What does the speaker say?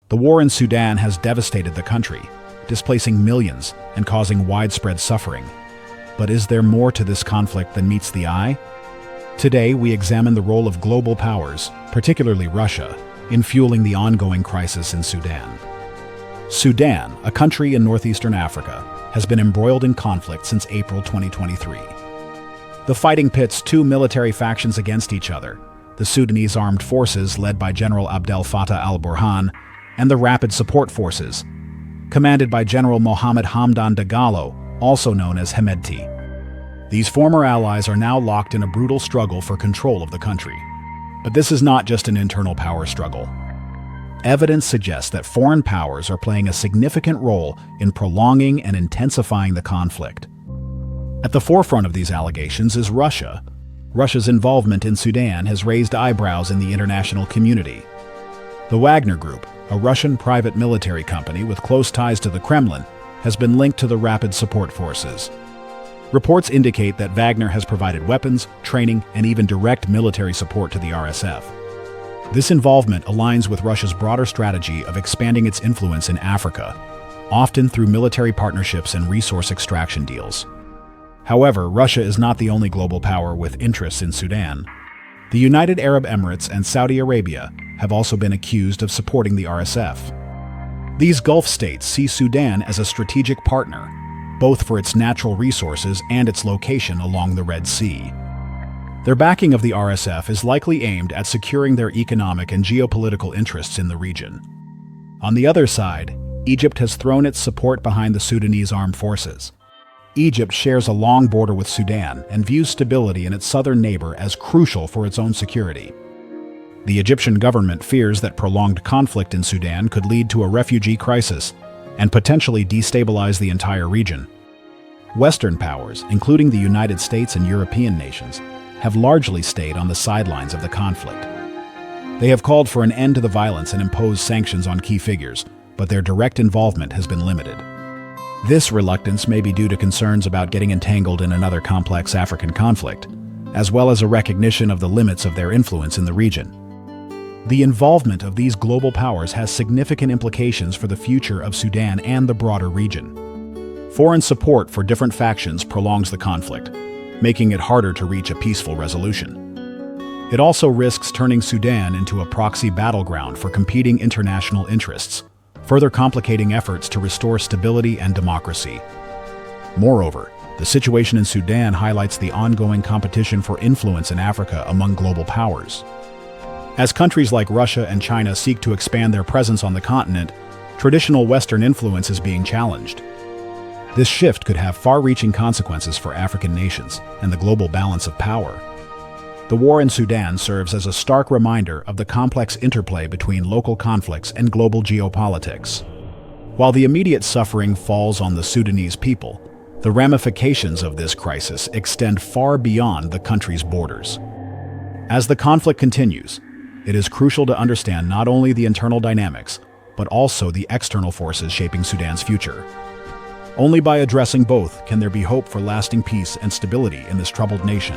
The war in Sudan has devastated the country, displacing millions and causing widespread suffering. But is there more to this conflict than meets the eye? Today, we examine the role of global powers, particularly Russia, in fueling the ongoing crisis in Sudan. Sudan, a country in northeastern Africa, has been embroiled in conflict since April 2023. The fighting pits two military factions against each other: the Sudanese Armed Forces, led by General Abdel Fattah al-Burhan, and the Rapid Support Forces, commanded by General Mohammed Hamdan Dagalo, also known as Hemedti. These former allies are now locked in a brutal struggle for control of the country. But this is not just an internal power struggle. Evidence suggests that foreign powers are playing a significant role in prolonging and intensifying the conflict. At the forefront of these allegations is Russia. Russia's involvement in Sudan has raised eyebrows in the international community. The Wagner Group, a Russian private military company with close ties to the Kremlin, has been linked to the Rapid Support Forces. Reports indicate that Wagner has provided weapons, training, and even direct military support to the RSF. This involvement aligns with Russia's broader strategy of expanding its influence in Africa, often through military partnerships and resource extraction deals. However, Russia is not the only global power with interests in Sudan. The United Arab Emirates and Saudi Arabia have also been accused of supporting the RSF. These Gulf states see Sudan as a strategic partner, both for its natural resources and its location along the Red Sea. Their backing of the RSF is likely aimed at securing their economic and geopolitical interests in the region. On the other side, Egypt has thrown its support behind the Sudanese Armed Forces. Egypt shares a long border with Sudan and views stability in its southern neighbor as crucial for its own security. The Egyptian government fears that prolonged conflict in Sudan could lead to a refugee crisis and potentially destabilize the entire region. Western powers, including the United States and European nations, have largely stayed on the sidelines of the conflict. They have called for an end to the violence and imposed sanctions on key figures, but their direct involvement has been limited. This reluctance may be due to concerns about getting entangled in another complex African conflict, as well as a recognition of the limits of their influence in the region. The involvement of these global powers has significant implications for the future of Sudan and the broader region. Foreign support for different factions prolongs the conflict, making it harder to reach a peaceful resolution. It also risks turning Sudan into a proxy battleground for competing international interests, further complicating efforts to restore stability and democracy. Moreover, the situation in Sudan highlights the ongoing competition for influence in Africa among global powers. As countries like Russia and China seek to expand their presence on the continent, traditional Western influence is being challenged. This shift could have far-reaching consequences for African nations and the global balance of power. The war in Sudan serves as a stark reminder of the complex interplay between local conflicts and global geopolitics. While the immediate suffering falls on the Sudanese people, the ramifications of this crisis extend far beyond the country's borders. As the conflict continues, it is crucial to understand not only the internal dynamics, but also the external forces shaping Sudan's future. Only by addressing both can there be hope for lasting peace and stability in this troubled nation.